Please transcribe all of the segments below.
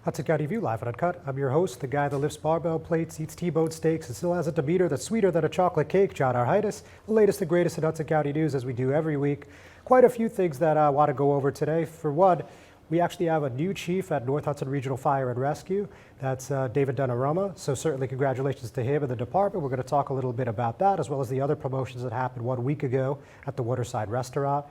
Hudson County View, live and uncut. I'm your host, the guy that lifts barbell plates, eats T-bone steaks, and still has a demeanor that's sweeter than a chocolate cake, John Heinis. The latest and greatest in Hudson County news, as we do every week. Quite a few things that I want to go over today. For one, we actually have a new chief at North Hudson Regional Fire and Rescue. That's David Dunarama. So certainly congratulations to him and the department. We're going to talk a little bit about that, as well as the other promotions that happened 1 week ago at the Waterside Restaurant.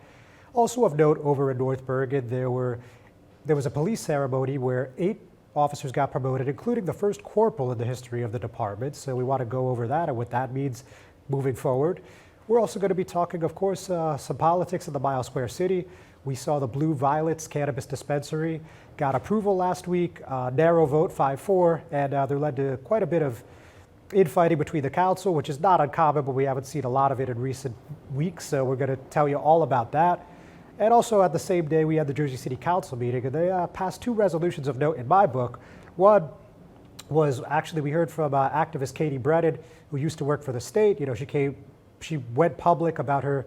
Also of note, over in North Bergen, there was a police ceremony where 8 officers got promoted, including the first corporal in the history of the department. So we want to go over that and what that means moving forward. We're also going to be talking, of course, some politics in the Mile Square City. We saw the Blue Violets Cannabis Dispensary got approval last week, narrow vote 5-4, and there led to quite a bit of infighting between the council, which is not uncommon, but we haven't seen a lot of it in recent weeks. So we're going to tell you all about that. And also at the same day, we had the Jersey City Council meeting, and they passed 2 resolutions of note in my book. One was actually, we heard from activist Katie Brennan, who used to work for the state. You know, she went public about her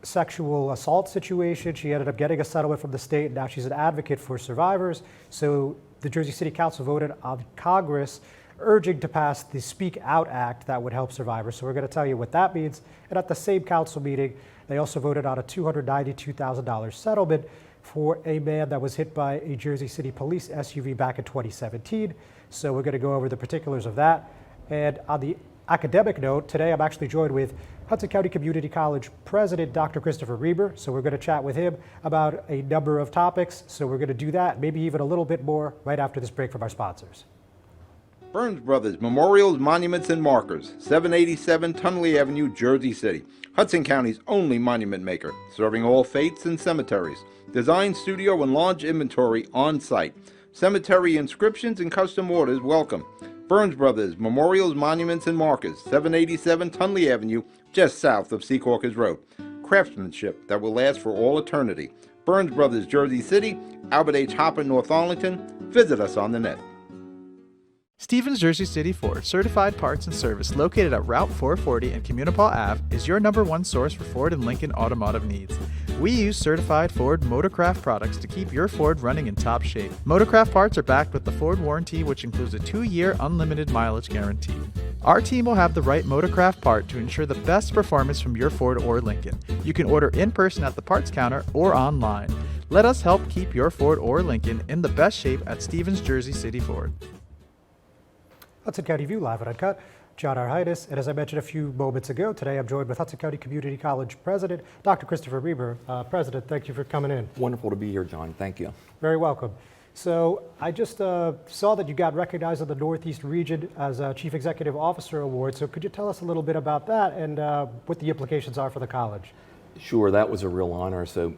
sexual assault situation. She ended up getting a settlement from the state, and now she's an advocate for survivors. So the Jersey City Council voted on Congress urging to pass the Speak Out Act that would help survivors. So we're going to tell you what that means. And at the same council meeting, they also voted on a $292,000 settlement for a man that was hit by a Jersey City police SUV back in 2017. So we're going to go over the particulars of that. And on the academic note, today I'm actually joined with Hudson County Community College President Dr. Christopher Reber. So we're going to chat with him about a number of topics. So we're going to do that, maybe even a little bit more, right after this break from our sponsors. Burns Brothers Memorials, Monuments, and Markers, 787 Tunley Avenue, Jersey City. Hudson County's only monument maker, serving all faiths and cemeteries. Design, studio, and launch inventory on site. Cemetery inscriptions and custom orders welcome. Burns Brothers Memorials, Monuments, and Markers, 787 Tunley Avenue, just south of Secaucus Road. Craftsmanship that will last for all eternity. Burns Brothers, Jersey City, Albert H. Hopper, North Arlington. Visit us on the net. Stevens Jersey City Ford Certified Parts and Service, located at Route 440 and Communipaw Ave, is your #1 source for Ford and Lincoln automotive needs. We use certified Ford Motorcraft products to keep your Ford running in top shape. Motorcraft parts are backed with the Ford warranty, which includes a 2-year unlimited mileage guarantee. Our team will have the right Motorcraft part to ensure the best performance from your Ford or Lincoln. You can order in person at the parts counter or online. Let us help keep your Ford or Lincoln in the best shape at Stevens Jersey City Ford. Hudson County View, live and uncut. John Heinis, and as I mentioned a few moments ago, today I'm joined with Hudson County Community College President, Dr. Christopher Reber. President, thank you for coming in. Wonderful to be here, John. Thank you. Very welcome. So I just saw that you got recognized in the Northeast region as a Chief Executive Officer Award. So could you tell us a little bit about that and what the implications are for the college? Sure, that was a real honor. So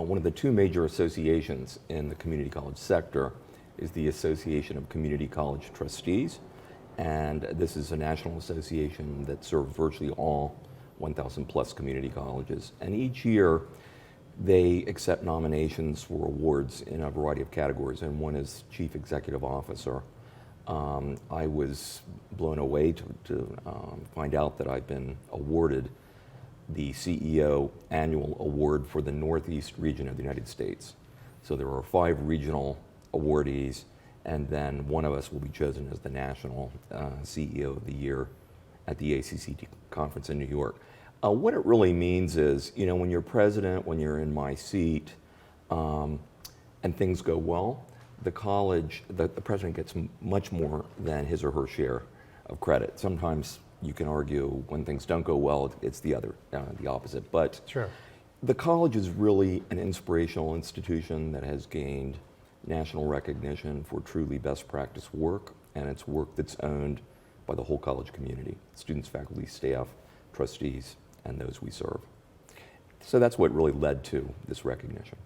one of the 2 major associations in the community college sector is the Association of Community College Trustees. And this is a national association that serves virtually all 1,000 plus community colleges. And each year they accept nominations for awards in a variety of categories, and one is Chief Executive Officer. I was blown away to find out that I've been awarded the CEO Annual Award for the Northeast region of the United States. So there are 5 regional awardees, and then one of us will be chosen as the National CEO of the Year at the ACC conference in New York. What it really means is, you know, when you're president, when you're in my seat, and things go well, the college, the president gets much more than his or her share of credit. Sometimes you can argue when things don't go well, it's the opposite. But sure. The college is really an inspirational institution that has gained national recognition for truly best practice work, and it's work that's owned by the whole college community, students, faculty, staff, trustees, and those we serve. So that's what really led to this recognition.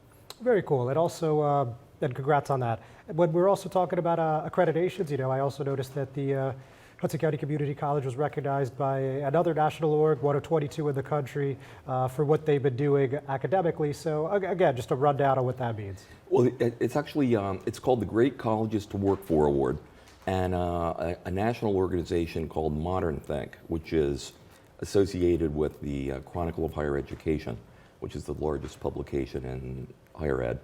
Very cool. And also, and congrats on that. When we're also talking about accreditations, you know, I also noticed that the Hudson County Community College was recognized by another national award, one of 22 in the country, for what they've been doing academically. So again, just a rundown on what that means. Well, it's actually, it's called the Great Colleges to Work For Award, and a national organization called Modern Think, which is associated with the Chronicle of Higher Education, which is the largest publication in higher ed.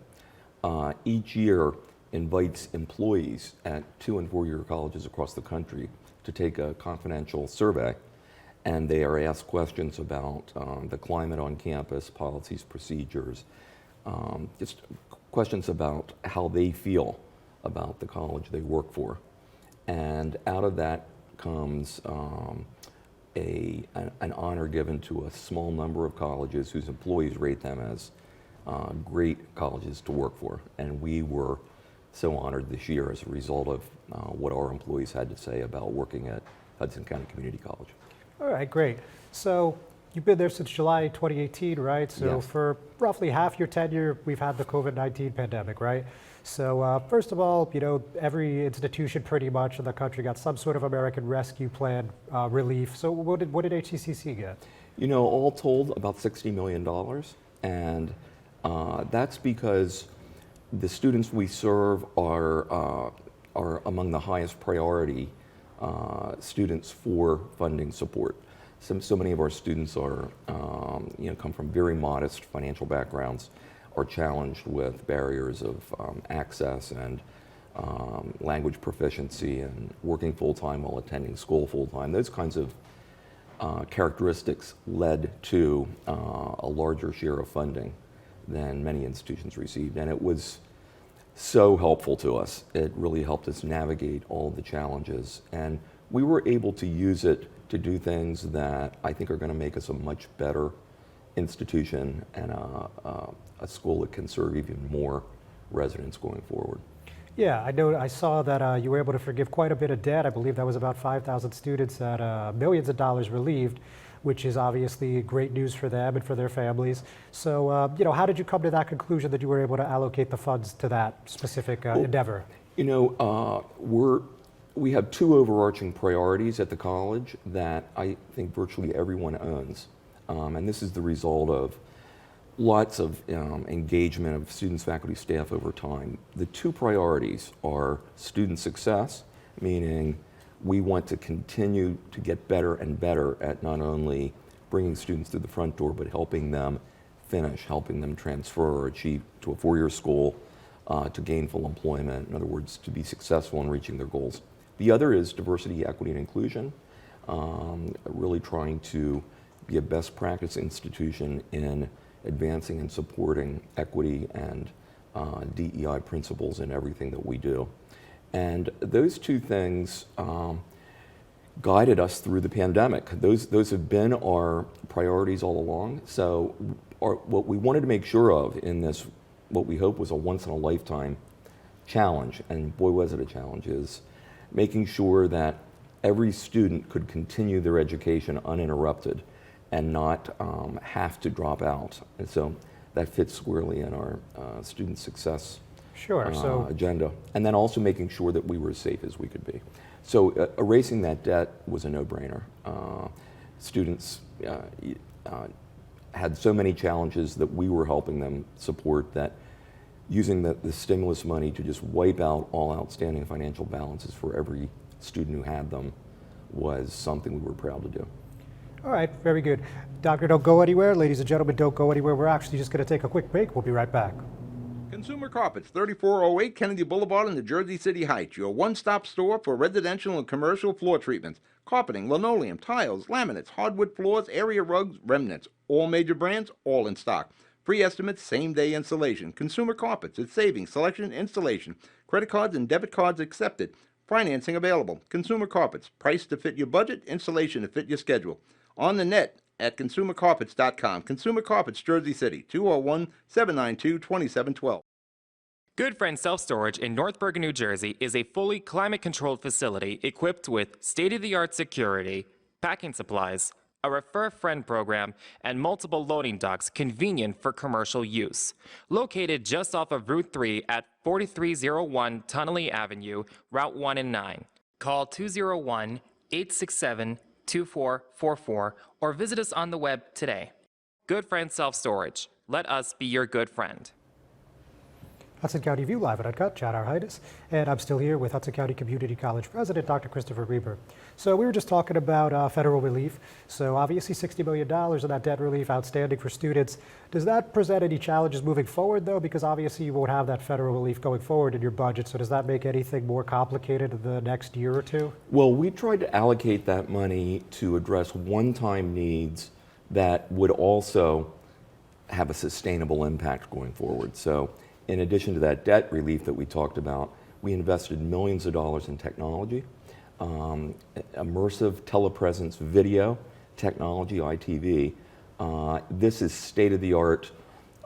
Each year invites employees at 2- and 4-year colleges across the country to take a confidential survey, and they are asked questions about the climate on campus, policies, procedures, just questions about how they feel about the college they work for. And out of that comes an honor given to a small number of colleges whose employees rate them as great colleges to work for. And we were so honored this year as a result of what our employees had to say about working at Hudson County Community College. All right, great. So you've been there since July 2018, right? So Yes. for roughly half your tenure, we've had the COVID-19 pandemic, right? So first of all, you know, every institution pretty much in the country got some sort of American Rescue Plan relief. So what did HCCC get? You know, all told, about $60 million. And that's because the students we serve are among the highest priority students for funding support. So many of our students are, you know, come from very modest financial backgrounds, are challenged with barriers of access and language proficiency and working full-time while attending school full-time. Those kinds of characteristics led to a larger share of funding than many institutions received. And it was so helpful to us. It really helped us navigate all of the challenges. And we were able to use it to do things that I think are going to make us a much better institution and a school that can serve even more residents going forward. Yeah, I know. I saw that you were able to forgive quite a bit of debt. I believe that was about 5,000 students at millions of dollars relieved, which is obviously great news for them and for their families. So, you know, how did you come to that conclusion that you were able to allocate the funds to that specific endeavor? You know, we have two overarching priorities at the college that I think virtually everyone owns. And this is the result of lots of engagement of students, faculty, staff over time. The two priorities are student success, meaning we want to continue to get better and better at not only bringing students through the front door, but helping them finish, helping them transfer or achieve to a 4-year school, to gainful employment, in other words, to be successful in reaching their goals. The other is diversity, equity, and inclusion, really trying to be a best practice institution in advancing and supporting equity and DEI principles in everything that we do. And those two things guided us through the pandemic. Those have been our priorities all along. So what we wanted to make sure of in this, what we hope was a once-in-a-lifetime challenge, and boy was it a challenge, is making sure that every student could continue their education uninterrupted and not have to drop out. And so that fits squarely in our student success agenda. And then also making sure that we were as safe as we could be. So erasing that debt was a no-brainer. Students had so many challenges that we were helping them support that using the stimulus money to just wipe out all outstanding financial balances for every student who had them was something we were proud to do. All right, very good. Doctor, don't go anywhere. Ladies and gentlemen, don't go anywhere. We're actually just going to take a quick break. We'll be right back. Consumer Carpets, 3408 Kennedy Boulevard in the Jersey City Heights, your one-stop store for residential and commercial floor treatments, carpeting, linoleum, tiles, laminates, hardwood floors, area rugs, remnants, all major brands, all in stock. Free estimates, same-day installation. Consumer Carpets, it's savings, selection, installation. Credit cards and debit cards accepted. Financing available. Consumer Carpets, price to fit your budget, installation to fit your schedule. On the net at consumercarpets.com. Consumer Carpets, Jersey City, 201-792-2712. Good Friend Self-Storage in North Bergen, New Jersey is a fully climate-controlled facility equipped with state-of-the-art security, packing supplies, a Refer a Friend program, and multiple loading docks convenient for commercial use. Located just off of Route 3 at 4301 Tunnelly Avenue, Route 1 and 9. Call 867-2444 or visit us on the web today. Good Friend Self-Storage. Let us be your good friend. Hudson County View live at Uncut, Chad Heinis, and I'm still here with Hudson County Community College President Dr. Christopher Reber. So we were just talking about federal relief. So obviously $60 million of that debt relief outstanding for students. Does that present any challenges moving forward though? Because obviously you won't have that federal relief going forward in your budget. So does that make anything more complicated in the next year or two? Well, we tried to allocate that money to address one-time needs that would also have a sustainable impact going forward. So in addition to that debt relief that we talked about, we invested millions of dollars in technology, immersive telepresence video technology, ITV. This is state-of-the-art,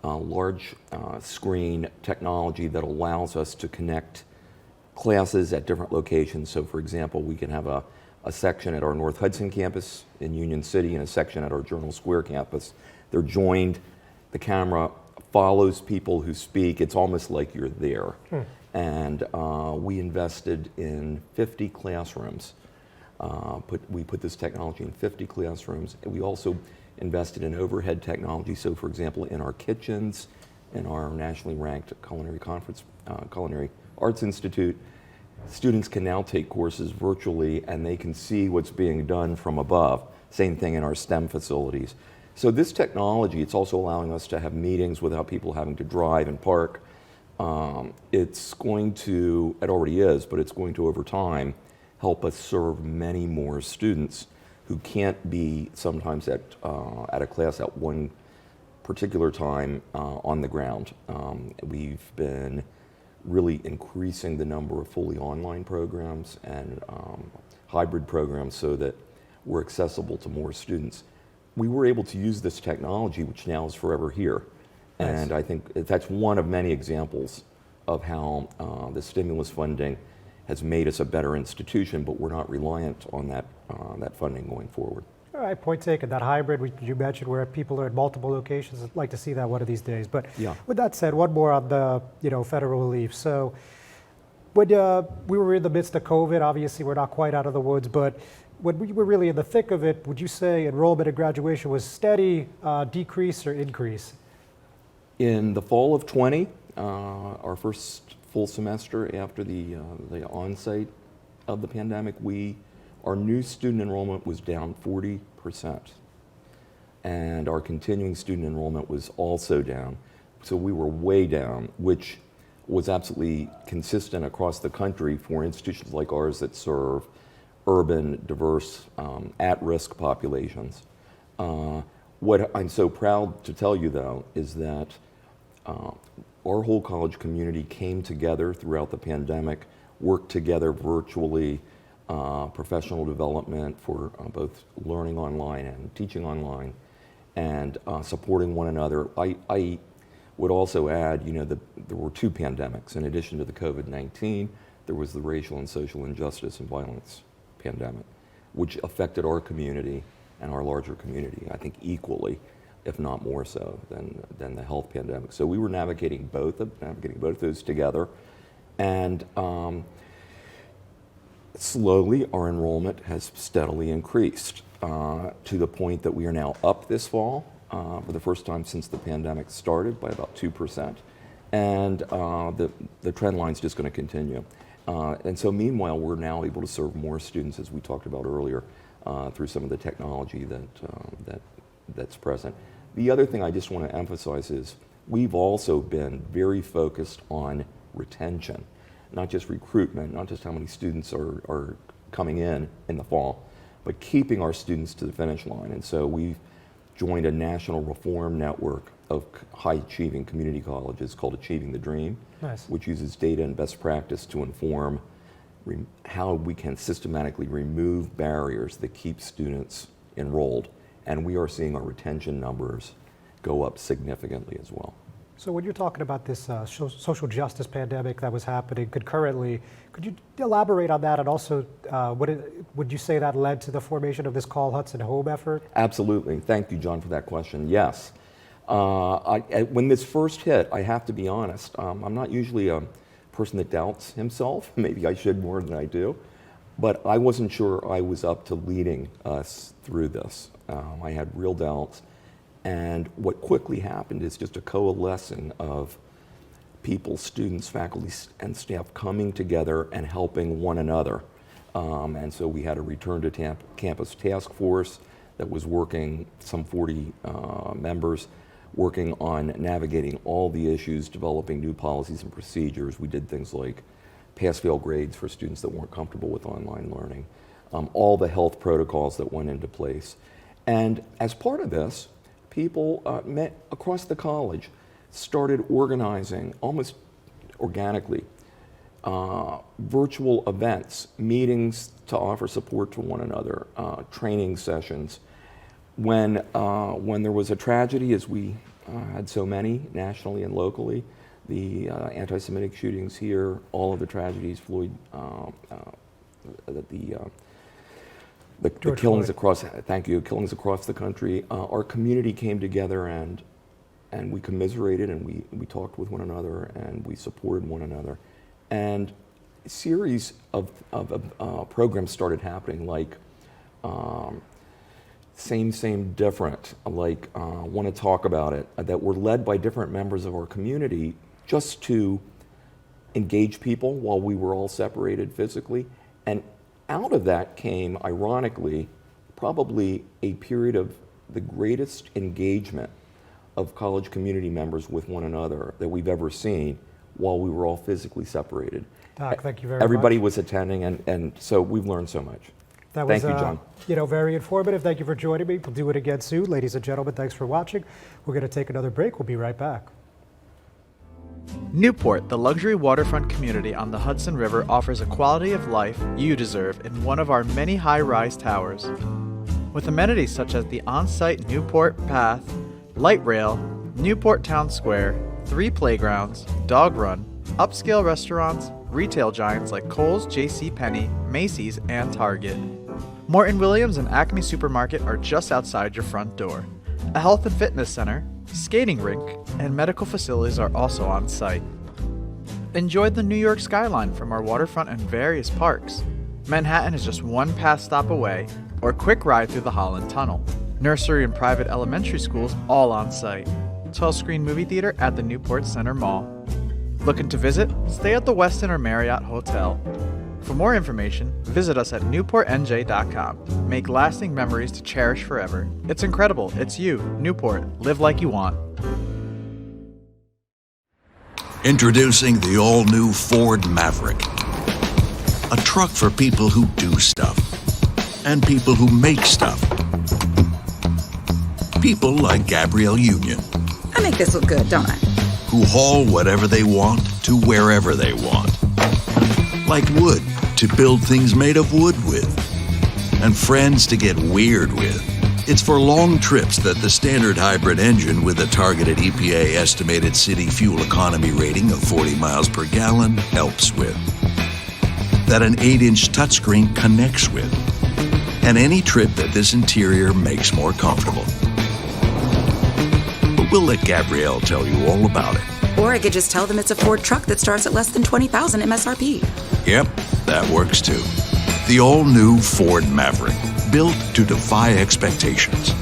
large screen technology that allows us to connect classes at different locations. So for example, we can have a section at our North Hudson campus in Union City and a section at our Journal Square campus. They're joined, the camera follows people who speak. It's almost like you're there. And we invested in 50 classrooms. We put this technology in 50 classrooms. And we also invested in overhead technology. So for example, in our kitchens, in our nationally ranked culinary conference, Culinary Arts Institute, students can now take courses virtually and they can see what's being done from above. Same thing in our STEM facilities. So this technology, it's also allowing us to have meetings without people having to drive and park. It's going to, it already is, but it's going to over time help us serve many more students who can't be sometimes at a class at one particular time on the ground. We've been really increasing the number of fully online programs and hybrid programs so that we're accessible to more students. We were able to use this technology, which now is forever here. Nice. And I think that's one of many examples of how the stimulus funding has made us a better institution, but we're not reliant on that funding going forward. All right, point taken. That hybrid you mentioned, where people are at multiple locations, I'd like to see that one of these days. But yeah. With that said, one more on the federal relief. So when we were in the midst of COVID, obviously we're not quite out of the woods, but when we were really in the thick of it, would you say enrollment and graduation was steady, decrease, or increase? In the fall of 20, our first full semester after the on-site of the pandemic, our new student enrollment was down 40%. And our continuing student enrollment was also down. So we were way down, which was absolutely consistent across the country for institutions like ours that serve urban, diverse, at-risk populations. What I'm so proud to tell you, though, is that our whole college community came together throughout the pandemic, worked together virtually, professional development for both learning online and teaching online, and supporting one another. I would also add, there were two pandemics. In addition to the COVID-19, there was the racial and social injustice and violence pandemic, which affected our community and our larger community, I think equally, if not more so than the health pandemic. So we were navigating both of those together, and slowly our enrollment has steadily increased to the point that we are now up this fall for the first time since the pandemic started by about 2%, and the trend line is just going to continue. And so meanwhile, we're now able to serve more students, as we talked about earlier, through some of the technology that's present. The other thing I just want to emphasize is we've also been very focused on retention, not just recruitment, not just how many students are coming in the fall, but keeping our students to the finish line. And so we've joined a national reform network of high-achieving community colleges called Achieving the Dream, nice. Which uses data and best practice to inform how we can systematically remove barriers that keep students enrolled. And we are seeing our retention numbers go up significantly as well. So when you're talking about this social justice pandemic that was happening concurrently, could you elaborate on that? And also, would you say that led to the formation of this Call Hudson Home effort? Absolutely. Thank you, John, for that question. Yes. When this first hit, I have to be honest, I'm not usually a person that doubts himself. Maybe I should more than I do. But I wasn't sure I was up to leading us through this. I had real doubts. And what quickly happened is just a coalescing of people, students, faculty, and staff coming together and helping one another. And so we had a return to campus task force that was working, some 40 members, working on navigating all the issues, developing new policies and procedures. We did things like pass-fail grades for students that weren't comfortable with online learning, all the health protocols that went into place. And as part of this, people met across the college, started organizing almost organically virtual events, meetings to offer support to one another, training sessions. When there was a tragedy, as we had so many nationally and locally, the anti-Semitic shootings here, all of the tragedies, Floyd, the killings across, killings across the country, our community came together and we commiserated and we talked with one another and we supported one another. And a series of programs started happening, like Same, Different, like Want to Talk About It, that were led by different members of our community just to engage people while we were all separated physically. And out of that came, ironically, probably a period of the greatest engagement of college community members with one another that we've ever seen while we were all physically separated. Doc, thank you very much. Everybody was attending, and so we've learned so much. That was, thank you, John. Very informative. Thank you for joining me. We'll do it again soon. Ladies and gentlemen, thanks for watching. We're going to take another break. We'll be right back. Newport, the luxury waterfront community on the Hudson River, offers a quality of life you deserve in one of our many high-rise towers. With amenities such as the on-site Newport Path, light rail, Newport Town Square, 3 playgrounds, dog run, upscale restaurants, retail giants like Kohl's, JCPenney, Macy's, and Target. Morton Williams and Acme Supermarket are just outside your front door. A health and fitness center, skating rink, and medical facilities are also on site. Enjoy the New York skyline from our waterfront and various parks. Manhattan is just one pass stop away, or quick ride through the Holland Tunnel. Nursery and private elementary schools all on site. 12-screen movie theater at the Newport Center Mall. Looking to visit? Stay at the Westin or Marriott Hotel. For more information, visit us at newportnj.com. Make lasting memories to cherish forever. It's incredible. It's you, Newport. Live like you want. Introducing the all-new Ford Maverick. A truck for people who do stuff. And people who make stuff. People like Gabrielle Union. I make this look good, don't I? Who haul whatever they want to wherever they want. Like wood to build things made of wood with. And friends to get weird with. It's for long trips that the standard hybrid engine with a targeted EPA estimated city fuel economy rating of 40 miles per gallon helps with. That an 8-inch touchscreen connects with. And any trip that this interior makes more comfortable. But we'll let Gabrielle tell you all about it. Or I could just tell them it's a Ford truck that starts at less than $20,000 MSRP. Yep, that works too. The all-new Ford Maverick, built to defy expectations.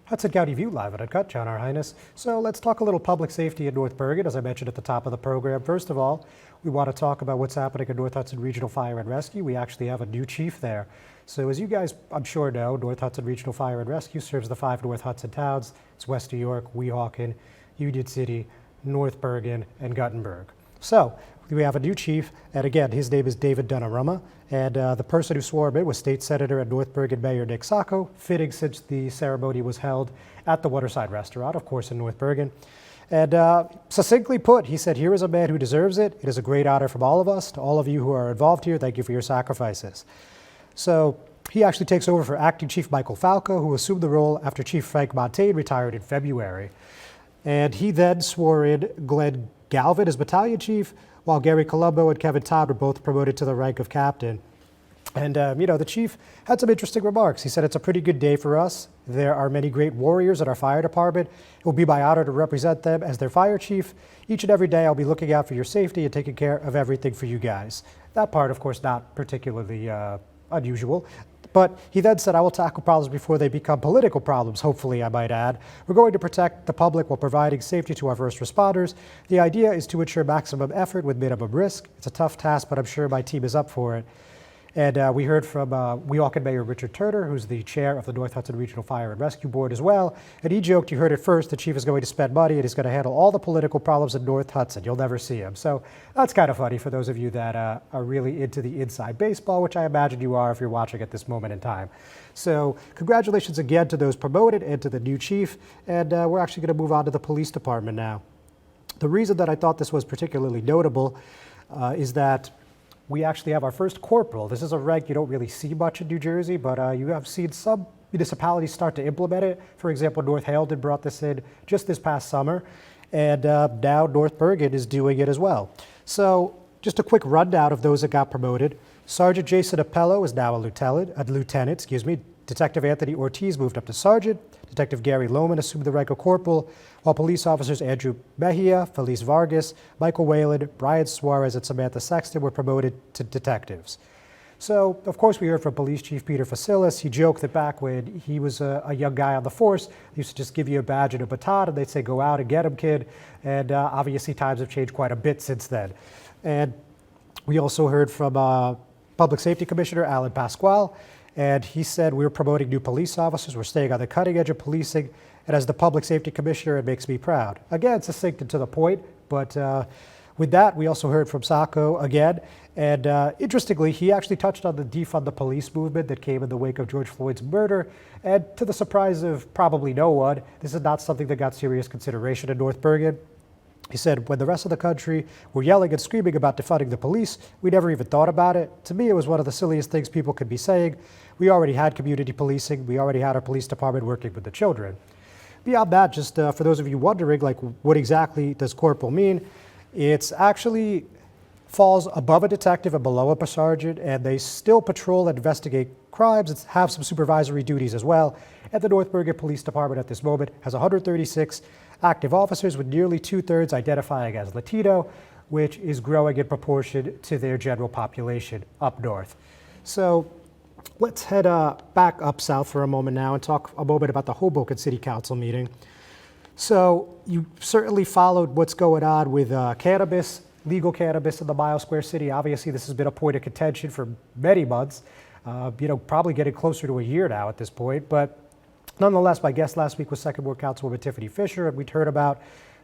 Hudson County View live at Uncut, John R. Heinis. So let's talk a little public safety in North Bergen, as I mentioned at the top of the program. First of all, we want to talk about what's happening at North Hudson Regional Fire and Rescue. We actually have a new chief there. So as you guys, I'm sure know, North Hudson Regional Fire and Rescue serves the 5 North Hudson towns. It's West New York, Weehawken, Union City, North Bergen, and Guttenberg. So we have a new chief, and again, his name is David Donnarumma, and the person who swore him in was State Senator and North Bergen Mayor Nick Sacco, fitting since the ceremony was held at the Waterside Restaurant, of course, in North Bergen. And succinctly put, he said, "Here is a man who deserves it. It is a great honor from all of us. To all of you who are involved here, thank you for your sacrifices." So he actually takes over for Acting Chief Michael Falco, who assumed the role after Chief Frank Montaigne retired in February. And he then swore in Glenn Galvin as battalion chief, while Gary Colombo and Kevin Todd were both promoted to the rank of captain. And, the chief had some interesting remarks. He said, "It's a pretty good day for us. There are many great warriors at our fire department. It will be my honor to represent them as their fire chief. Each and every day I'll be looking out for your safety and taking care of everything for you guys." That part, of course, not particularly unusual. But he then said, "I will tackle problems before they become political problems, hopefully, I might add. We're going to protect the public while providing safety to our first responders. The idea is to ensure maximum effort with minimum risk. It's a tough task, but I'm sure my team is up for it." And we heard from Weehawken Mayor Richard Turner, who's the chair of the North Hudson Regional Fire and Rescue Board as well. And he joked, you heard it first, the chief is going to spend money and he's going to handle all the political problems in North Hudson. You'll never see him. So that's kind of funny for those of you that are really into the inside baseball, which I imagine you are if you're watching at this moment in time. So congratulations again to those promoted and to the new chief. And we're actually going to move on to the police department now. The reason that I thought this was particularly notable is that we actually have our first corporal. This is a rank you don't really see much in New Jersey, but you have seen some municipalities start to implement it. For example, North Haledon brought this in just this past summer, and now North Bergen is doing it as well. So just a quick rundown of those that got promoted. Sergeant Jason Appello is now a lieutenant. Detective Anthony Ortiz moved up to sergeant. Detective Gary Lohman assumed the rank of corporal, while police officers Andrew Mejia, Felice Vargas, Michael Whalen, Brian Suarez, and Samantha Sexton were promoted to detectives. So, of course, we heard from Police Chief Peter Facilis. He joked that back when he was a young guy on the force, they used to just give you a badge and a baton, and they'd say, "Go out and get him, kid." And obviously, times have changed quite a bit since then. And we also heard from Public Safety Commissioner Alan Pasquale. And he said, "We're promoting new police officers. We're staying on the cutting edge of policing. And as the public safety commissioner, it makes me proud." Again, succinct and to the point. But with that, we also heard from Sacco again. And interestingly, he actually touched on the defund the police movement that came in the wake of George Floyd's murder. And to the surprise of probably no one, this is not something that got serious consideration in North Bergen. He said, "When the rest of the country were yelling and screaming about defunding the police, we never even thought about it. To me, it was one of the silliest things people could be saying. We already had community policing. We already had our police department working with the children." Beyond that, just for those of you wondering, like, what exactly does corporal mean? It's actually falls above a detective and below a sergeant, and they still patrol and investigate crimes and have some supervisory duties as well. And the North Bergen Police Department at this moment has 136 active officers, with nearly 2/3 identifying as Latino, which is growing in proportion to their general population up north. So let's head back up south for a moment now and talk a moment about the Hoboken City Council meeting. So you certainly followed what's going on with cannabis, legal cannabis in the Mile Square City. Obviously, this has been a point of contention for many months, probably getting closer to a year now at this point. But nonetheless, my guest last week was Second Ward Councilwoman Tiffany Fisher, and we'd heard about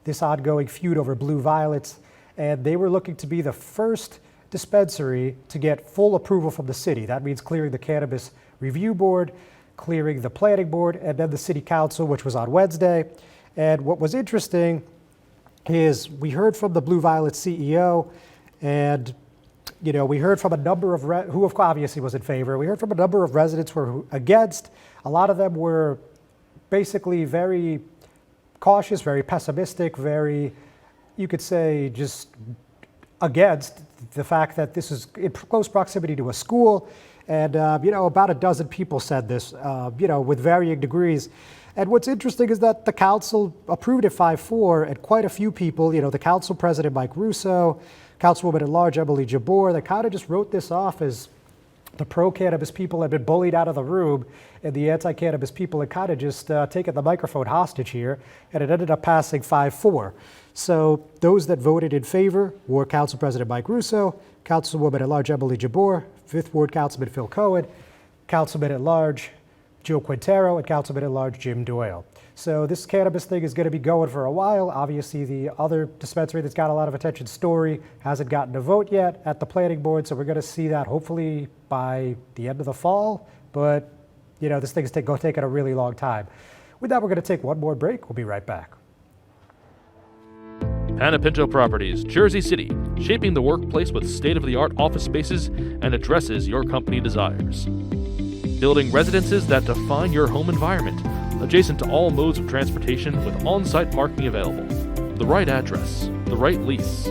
this ongoing feud over Blue Violets, and they were looking to be the first dispensary to get full approval from the city. That means clearing the Cannabis Review Board, clearing the Planning Board, and then the City Council, which was on Wednesday. And what was interesting is we heard from the Blue Violet CEO, and we heard from a number of who obviously was in favor. We heard from a number of residents who were against. A lot of them were basically very cautious, very pessimistic, very, you could say, just against the fact that this is in close proximity to a school. And, about a dozen people said this, with varying degrees. And what's interesting is that the council approved it 5-4, and quite a few people, the council president, Mike Russo, Councilwoman at Large, Emily Jabor, they kind of just wrote this off as the pro-cannabis people had been bullied out of the room, and the anti-cannabis people had kind of just taken the microphone hostage here, and it ended up passing 5-4. So those that voted in favor were Council President Mike Russo, Councilwoman at Large Emily Jabor, 5th Ward Councilman Phil Cohen, Councilman at Large Joe Quintero, and Councilman at Large Jim Doyle. So this cannabis thing is going to be going for a while. Obviously, the other dispensary that's got a lot of attention, Story, hasn't gotten a vote yet at the planning board, so we're going to see that hopefully by the end of the fall. But, this thing is taking a really long time. With that, we're going to take one more break. We'll be right back. Panepinto Properties, Jersey City, shaping the workplace with state-of-the-art office spaces and addresses your company desires. Building residences that define your home environment, adjacent to all modes of transportation with on-site parking available. The right address, the right lease.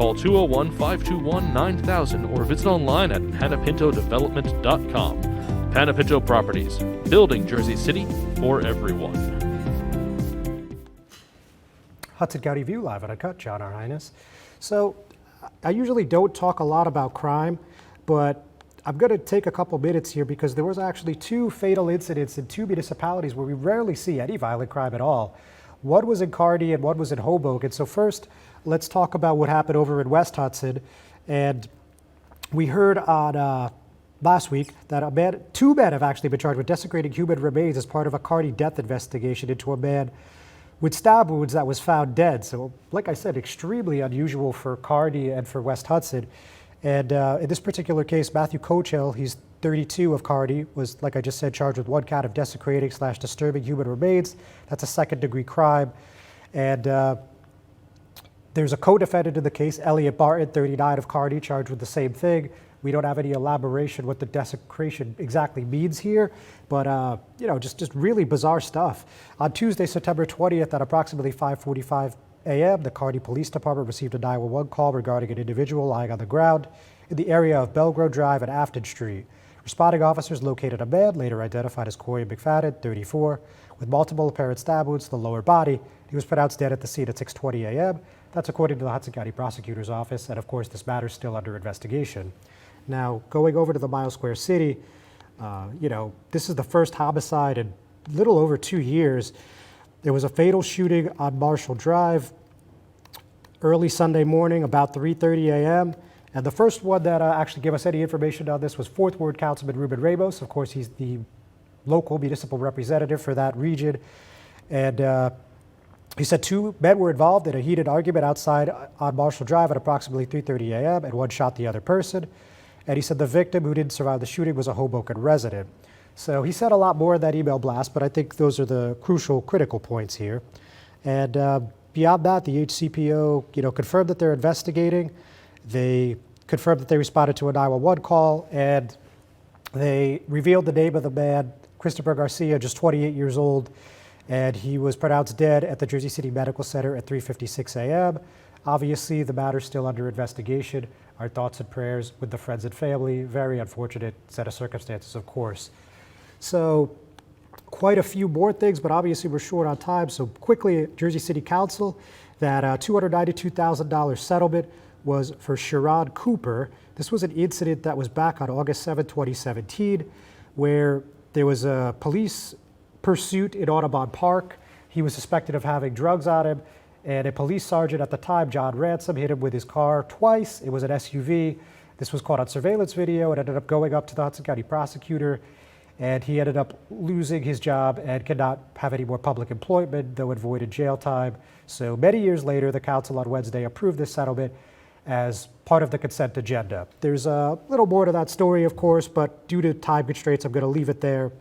Call 201-521-9000 or visit online at panapintodevelopment.com. Panapinto Properties, building Jersey City for everyone. Hudson County View live on Uncut, John R. Heinis. So I usually don't talk a lot about crime, but I'm going to take a couple minutes here because there was actually 2 fatal incidents in 2 municipalities where we rarely see any violent crime at all. One was in Kearney and one was in Hoboken. So first, let's talk about what happened over in West Hudson. And we heard on last week that 2 men have actually been charged with desecrating human remains as part of a Kearney death investigation into a man with stab wounds that was found dead. So like I said, extremely unusual for Kearney and for West Hudson. And in this particular case, Matthew Coachell, he's 32 of Kearney, was, like I just said, charged with 1 count of desecrating / disturbing human remains. That's a 2nd-degree crime. And there's a co-defendant in the case, Elliot Barton, 39 of Kearney, charged with the same thing. We don't have any elaboration what the desecration exactly means here, but just really bizarre stuff. On Tuesday, September 20th, at approximately 5:45 a.m., the Kearney Police Department received a 911 call regarding an individual lying on the ground in the area of Belgrove Drive and Afton Street. Responding officers located a man, later identified as Corey McFadden, 34, with multiple apparent stab wounds to the lower body. He was pronounced dead at the scene at 6:20 a.m. That's according to the Hudson County Prosecutor's Office, and of course, this matter is still under investigation. Now, going over to the Mile Square City, this is the first homicide in little over 2 years. There was a fatal shooting on Marshall Drive early Sunday morning, about 3:30 a.m. And the first one that actually gave us any information on this was 4th Ward Councilman Ruben Ramos. Of course, he's the local municipal representative for that region. And he said 2 men were involved in a heated argument outside on Marshall Drive at approximately 3:30 a.m. and one shot the other person. And he said the victim, who didn't survive the shooting, was a Hoboken resident. So he said a lot more in that email blast, but I think those are the crucial, critical points here. And beyond that, the HCPO, confirmed that they're investigating. They confirmed that they responded to a 911 call, and they revealed the name of the man, Christopher Garcia, just 28 years old, and he was pronounced dead at the Jersey City Medical Center at 3:56 a.m. Obviously, the matter's still under investigation. Our thoughts and prayers with the friends and family. Very unfortunate set of circumstances, of course. So quite a few more things, but obviously we're short on time. So quickly, Jersey City Council, that $292,000 settlement was for Sherrod Cooper. This was an incident that was back on August 7, 2017, where there was a police pursuit in Audubon Park. He was suspected of having drugs on him, and a police sergeant at the time, John Ransom, hit him with his car twice. It was an SUV. This was caught on surveillance video. It ended up going up to the Hudson County prosecutor, and he ended up losing his job and could not have any more public employment, though it avoided jail time. So many years later, the council on Wednesday approved this settlement as part of the consent agenda. There's a little more to that story, of course, but due to time constraints, I'm going to leave it there.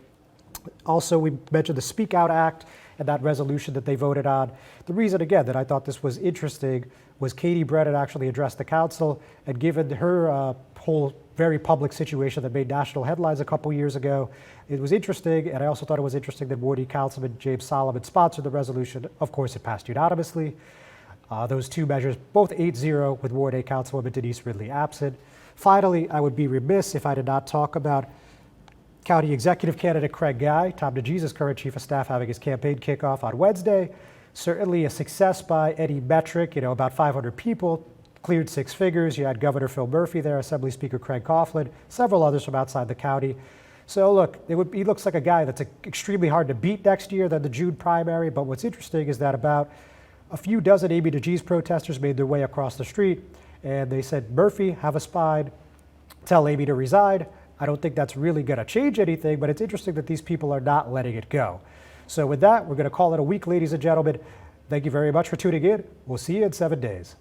Also, we mentioned the Speak Out Act and that resolution that they voted on. The reason, again, that I thought this was interesting was Katie Brennan actually addressed the council, and given her whole very public situation that made national headlines a couple years ago, it was interesting, and I also thought it was interesting that Wardy Councilman James Solomon sponsored the resolution. Of course, it passed unanimously. Those 2 measures, both 8-0, with Ward A Councilwoman Denise Ridley absent. Finally, I would be remiss if I did not talk about County Executive Candidate Craig Guy, Tom DeJesus, current Chief of Staff, having his campaign kickoff on Wednesday. Certainly a success by any metric, about 500 people, cleared 6 figures. You had Governor Phil Murphy there, Assembly Speaker Craig Coughlin, several others from outside the county. So look, he looks like a guy that's extremely hard to beat next year than the June primary, but what's interesting is that about a few dozen Amy DeGee's protesters made their way across the street, and they said, Murphy, have a spine, tell Amy to resign. I don't think that's really going to change anything, but it's interesting that these people are not letting it go. So with that, we're going to call it a week, ladies and gentlemen. Thank you very much for tuning in. We'll see you in 7 days.